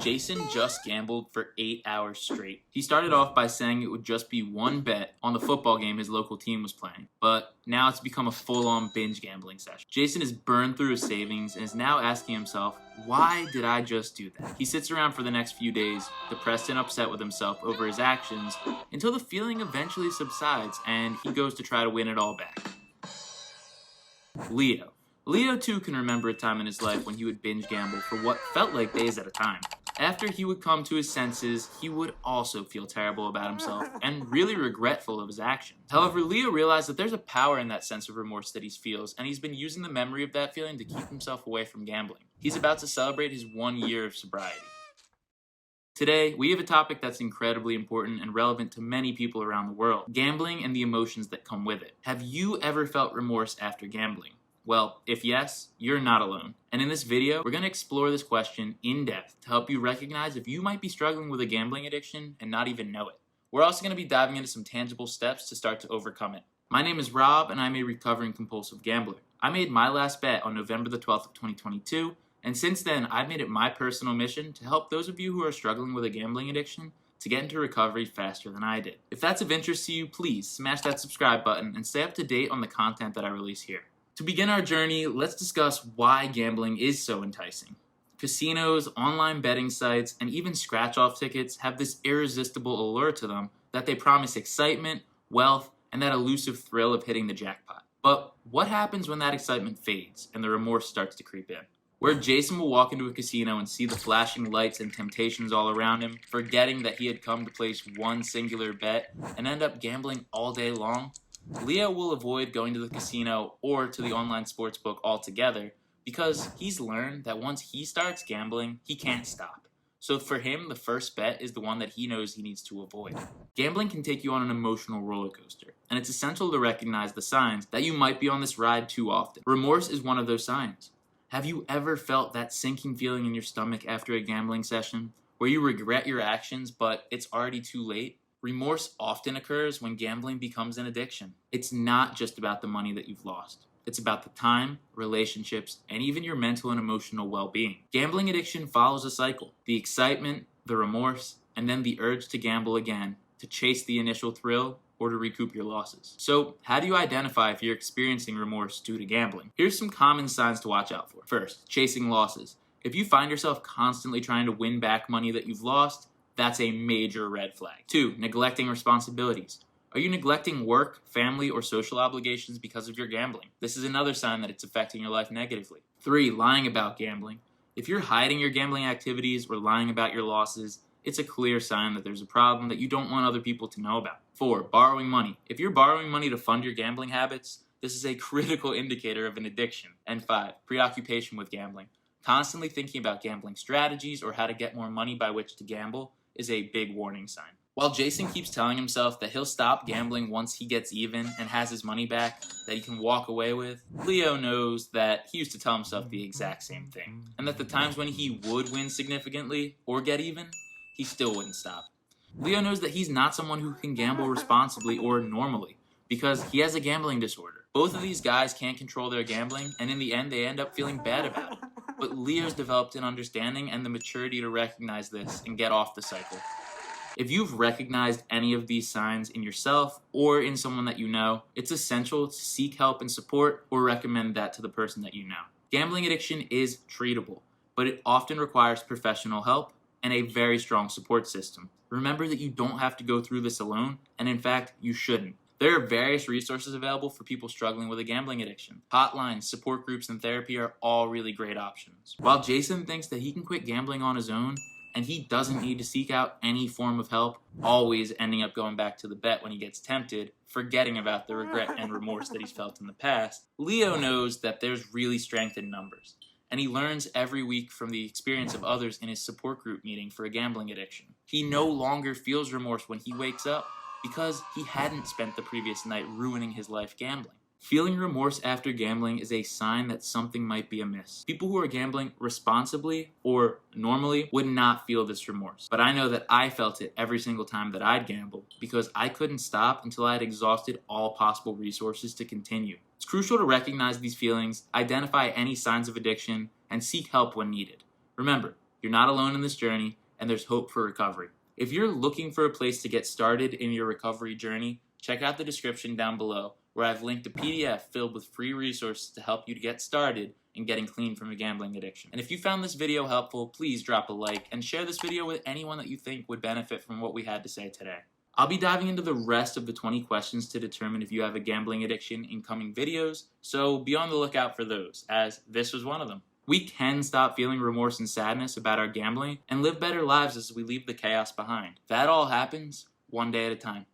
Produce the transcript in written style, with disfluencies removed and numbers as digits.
Jason just gambled for 8 hours straight. He started off by saying it would just be one bet on the football game his local team was playing, but now it's become a full-on binge gambling session. Jason has burned through his savings and is now asking himself, why did I just do that? He sits around for the next few days, depressed and upset with himself over his actions, until the feeling eventually subsides and he goes to try to win it all back. Leo. Leo too can remember a time in his life when he would binge gamble for what felt like days at a time. After he would come to his senses, he would also feel terrible about himself and really regretful of his actions. However, Leo realized that there's a power in that sense of remorse that he feels, and he's been using the memory of that feeling to keep himself away from gambling. He's about to celebrate his 1 year of sobriety. Today, we have a topic that's incredibly important and relevant to many people around the world: gambling and the emotions that come with it. Have you ever felt remorse after gambling? Well, if yes, you're not alone. And in this video, we're going to explore this question in depth to help you recognize if you might be struggling with a gambling addiction and not even know it. We're also going to be diving into some tangible steps to start to overcome it. My name is Rob, and I'm a recovering compulsive gambler. I made my last bet on November the 12th of 2022, and since then, I've made it my personal mission to help those of you who are struggling with a gambling addiction to get into recovery faster than I did. If that's of interest to you, please smash that subscribe button and stay up to date on the content that I release here. To begin our journey, let's discuss why gambling is so enticing. Casinos, online betting sites, and even scratch-off tickets have this irresistible allure to them that they promise excitement, wealth, and that elusive thrill of hitting the jackpot. But what happens when that excitement fades and the remorse starts to creep in? Where Jason will walk into a casino and see the flashing lights and temptations all around him, forgetting that he had come to place one singular bet and end up gambling all day long, Leo will avoid going to the casino or to the online sportsbook altogether because he's learned that once he starts gambling, he can't stop. So for him, the first bet is the one that he knows he needs to avoid. Gambling can take you on an emotional roller coaster, and it's essential to recognize the signs that you might be on this ride too often. Remorse is one of those signs. Have you ever felt that sinking feeling in your stomach after a gambling session where you regret your actions but it's already too late? Remorse often occurs when gambling becomes an addiction. It's not just about the money that you've lost. It's about the time, relationships, and even your mental and emotional well-being. Gambling addiction follows a cycle: the excitement, the remorse, and then the urge to gamble again, to chase the initial thrill, or to recoup your losses. So, how do you identify if you're experiencing remorse due to gambling? Here's some common signs to watch out for. First, chasing losses. If you find yourself constantly trying to win back money that you've lost, that's a major red flag. 2, neglecting responsibilities. Are you neglecting work, family, or social obligations because of your gambling? This is another sign that it's affecting your life negatively. 3, lying about gambling. If you're hiding your gambling activities or lying about your losses, it's a clear sign that there's a problem that you don't want other people to know about. 4, borrowing money. If you're borrowing money to fund your gambling habits, this is a critical indicator of an addiction. And 5, preoccupation with gambling. Constantly thinking about gambling strategies or how to get more money by which to gamble is a big warning sign. While Jason keeps telling himself that he'll stop gambling once he gets even and has his money back that he can walk away with, Leo knows that he used to tell himself the exact same thing, and that the times when he would win significantly or get even, he still wouldn't stop. Leo knows that he's not someone who can gamble responsibly or normally because he has a gambling disorder. Both of these guys can't control their gambling, and in the end they end up feeling bad about it. But Leo's developed an understanding and the maturity to recognize this and get off the cycle. If you've recognized any of these signs in yourself or in someone that you know, it's essential to seek help and support or recommend that to the person that you know. Gambling addiction is treatable, but it often requires professional help and a very strong support system. Remember that you don't have to go through this alone, and in fact, you shouldn't. There are various resources available for people struggling with a gambling addiction. Hotlines, support groups, and therapy are all really great options. While Jason thinks that he can quit gambling on his own, and he doesn't need to seek out any form of help, always ending up going back to the bet when he gets tempted, forgetting about the regret and remorse that he's felt in the past, Leo knows that there's really strength in numbers. And he learns every week from the experience of others in his support group meeting for a gambling addiction. He no longer feels remorse when he wakes up because he hadn't spent the previous night ruining his life gambling. Feeling remorse after gambling is a sign that something might be amiss. People who are gambling responsibly or normally would not feel this remorse. But I know that I felt it every single time that I'd gambled because I couldn't stop until I had exhausted all possible resources to continue. It's crucial to recognize these feelings, identify any signs of addiction, and seek help when needed. Remember, You're not alone in this journey, and there's hope for recovery. If you're looking for a place to get started in your recovery journey, check out the description down below, where I've linked a PDF filled with free resources to help you to get started in getting clean from a gambling addiction. And if you found this video helpful, please drop a like and share this video with anyone that you think would benefit from what we had to say today. I'll be diving into the rest of the 20 questions to determine if you have a gambling addiction in coming videos, so be on the lookout for those, as this was one of them. We can stop feeling remorse and sadness about our gambling and live better lives as we leave the chaos behind. That all happens one day at a time.